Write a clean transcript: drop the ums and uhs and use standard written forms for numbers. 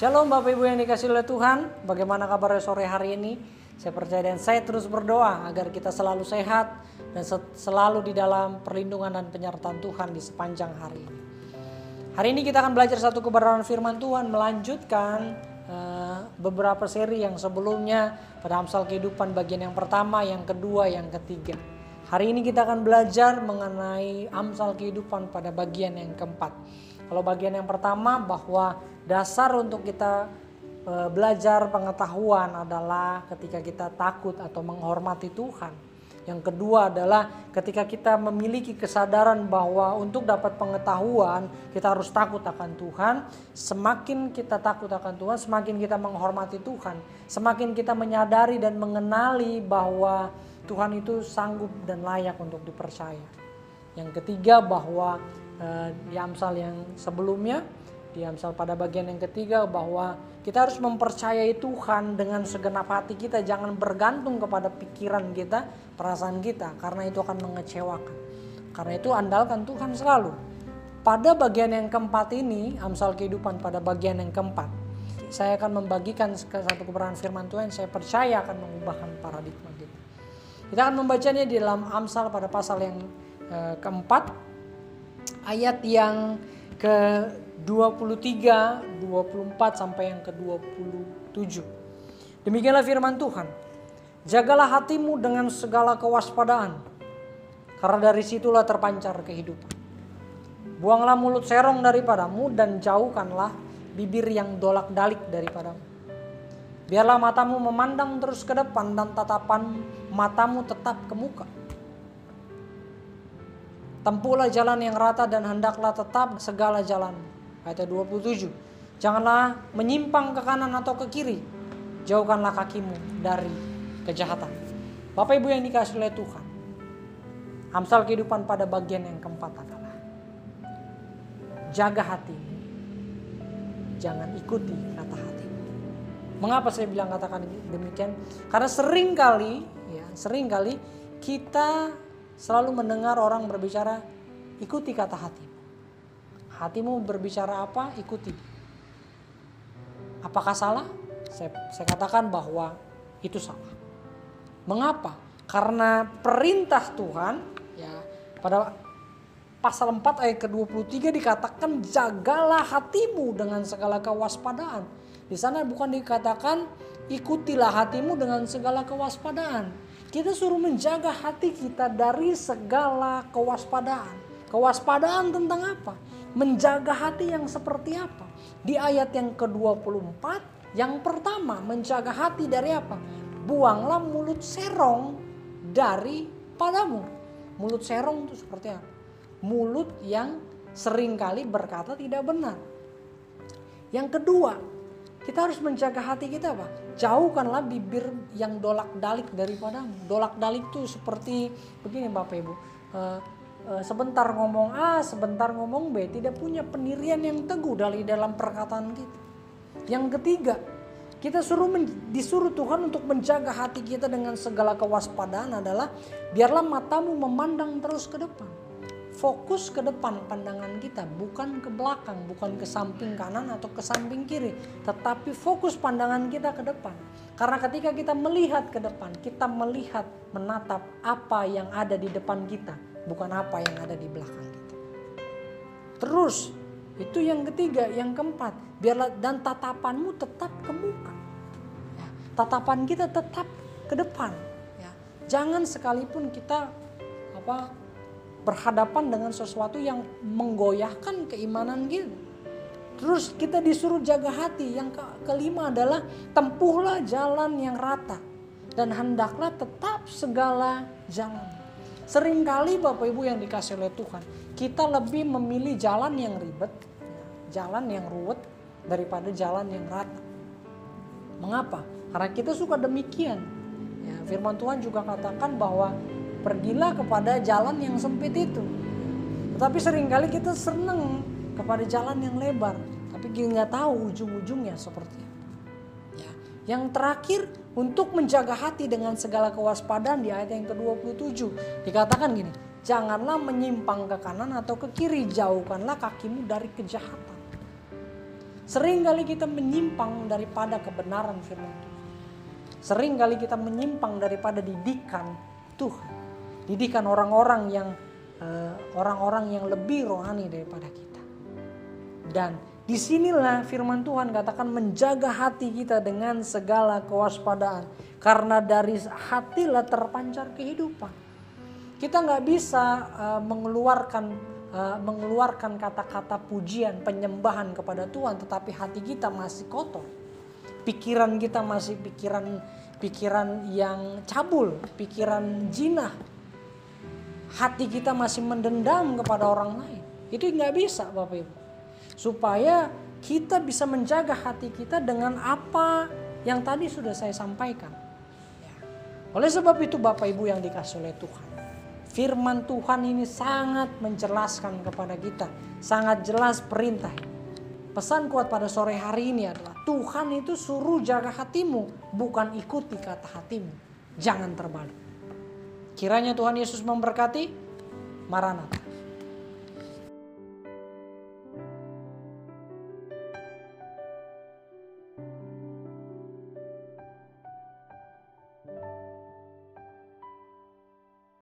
Shalom Bapak Ibu yang dikasihi oleh Tuhan. Bagaimana kabarnya sore hari ini? Saya percaya dan saya terus berdoa agar kita selalu sehat dan selalu di dalam perlindungan dan penyertaan Tuhan di sepanjang hari ini. Hari ini kita akan belajar satu kebenaran firman Tuhan, melanjutkan beberapa seri yang sebelumnya pada Amsal Kehidupan bagian yang pertama, yang kedua, yang ketiga. Hari ini kita akan belajar mengenai Amsal Kehidupan pada bagian yang keempat. Kalau bagian yang pertama bahwa dasar untuk kita belajar pengetahuan adalah ketika kita takut atau menghormati Tuhan. Yang kedua adalah ketika kita memiliki kesadaran bahwa untuk dapat pengetahuan kita harus takut akan Tuhan. Semakin kita takut akan Tuhan, semakin kita menghormati Tuhan. Semakin kita menyadari dan mengenali bahwa Tuhan itu sanggup dan layak untuk dipercaya. Yang ketiga bahwa di Amsal yang sebelumnya, di Amsal pada bagian yang ketiga bahwa kita harus mempercayai Tuhan dengan segenap hati kita. Jangan bergantung kepada pikiran kita, perasaan kita, karena itu akan mengecewakan. Karena itu andalkan Tuhan selalu. Pada bagian yang keempat ini, Amsal Kehidupan pada bagian yang keempat, saya akan membagikan satu kebenaran firman Tuhan. Saya percaya akan mengubahkan paradigma kita. Kita akan membacanya di dalam Amsal pada pasal yang keempat, ayat yang ke-23, 24 sampai yang ke-27. Demikianlah firman Tuhan. Jagalah hatimu dengan segala kewaspadaan, karena dari situlah terpancar kehidupan. Buanglah mulut serong daripadamu dan jauhkanlah bibir yang dolak-dalik daripadamu. Biarlah matamu memandang terus ke depan dan tatapan matamu tetap ke muka. Tempuhlah jalan yang rata dan hendaklah tetap segala jalan. Ayat 27. Janganlah menyimpang ke kanan atau ke kiri. Jauhkanlah kakimu dari kejahatan. Bapak Ibu yang dikasihi oleh Tuhan, Amsal Kehidupan pada bagian yang keempat adalah jaga hatimu, jangan ikuti kata hatimu. Mengapa saya bilang katakan demikian? Karena seringkali kita selalu mendengar orang berbicara, ikuti kata hatimu. Hatimu berbicara apa, ikuti. Apakah salah? Saya katakan bahwa itu salah. Mengapa? Karena perintah Tuhan, ya, pada pasal 4 ayat ke-23 dikatakan jagalah hatimu dengan segala kewaspadaan. Di sana bukan dikatakan ikutilah hatimu dengan segala kewaspadaan. Kita suruh menjaga hati kita dari segala kewaspadaan. Kewaspadaan tentang apa? Menjaga hati yang seperti apa? Di ayat yang ke-24, yang pertama menjaga hati dari apa? Buanglah mulut serong daripadamu. Mulut serong itu seperti apa? Mulut yang seringkali berkata tidak benar. Yang kedua, kita harus menjaga hati kita apa? Jauhkanlah bibir yang dolak-dalik daripadamu. Dolak-dalik itu seperti begini Bapak Ibu. Sebentar ngomong A, sebentar ngomong B. Tidak punya pendirian yang teguh dalam perkataan kita. Yang ketiga, kita disuruh Tuhan untuk menjaga hati kita dengan segala kewaspadaan adalah biarlah matamu memandang terus ke depan. Fokus ke depan pandangan kita, bukan ke belakang, bukan ke samping kanan atau ke samping kiri. Tetapi fokus pandangan kita ke depan. Karena ketika kita melihat ke depan, kita menatap apa yang ada di depan kita, bukan apa yang ada di belakang kita. Terus, itu yang ketiga, yang keempat, biarlah dan tatapanmu tetap ke muka. Ya, tatapan kita tetap ke depan. Ya, jangan sekalipun kita berhadapan dengan sesuatu yang menggoyahkan keimanan kita. Terus kita disuruh jaga hati. Yang kelima adalah tempuhlah jalan yang rata dan hendaklah tetap segala jalan. Seringkali Bapak Ibu yang dikasihi oleh Tuhan, kita lebih memilih jalan yang ribet, jalan yang ruwet daripada jalan yang rata. Mengapa? Karena kita suka demikian. Ya, firman Tuhan juga katakan bahwa pergilah kepada jalan yang sempit itu. Tetapi seringkali kita senang kepada jalan yang lebar. Tapi kita nggak tahu ujung-ujungnya seperti apa. Ya. Yang terakhir, untuk menjaga hati dengan segala kewaspadaan di ayat yang ke-27. Dikatakan gini, janganlah menyimpang ke kanan atau ke kiri. Jauhkanlah kakimu dari kejahatan. Seringkali kita menyimpang daripada kebenaran firman Tuhan. Seringkali kita menyimpang daripada didikan Tuhan. Didikan orang-orang yang lebih rohani daripada kita. Dan disinilah firman Tuhan katakan menjaga hati kita dengan segala kewaspadaan. Karena dari hatilah terpancar kehidupan. Kita nggak bisa mengeluarkan kata-kata pujian, penyembahan kepada Tuhan, tetapi hati kita masih kotor. Pikiran kita masih pikiran yang cabul, pikiran jinah. Hati kita masih mendendam kepada orang lain. Itu nggak bisa Bapak Ibu. Supaya kita bisa menjaga hati kita dengan apa yang tadi sudah saya sampaikan. Ya. Oleh sebab itu Bapak Ibu yang dikasihi oleh Tuhan. Firman Tuhan ini sangat menjelaskan kepada kita. Sangat jelas perintah. Pesan kuat pada sore hari ini adalah Tuhan itu suruh jaga hatimu, bukan ikuti kata hatimu. Jangan terbalik. Kiranya Tuhan Yesus memberkati. Maranatha.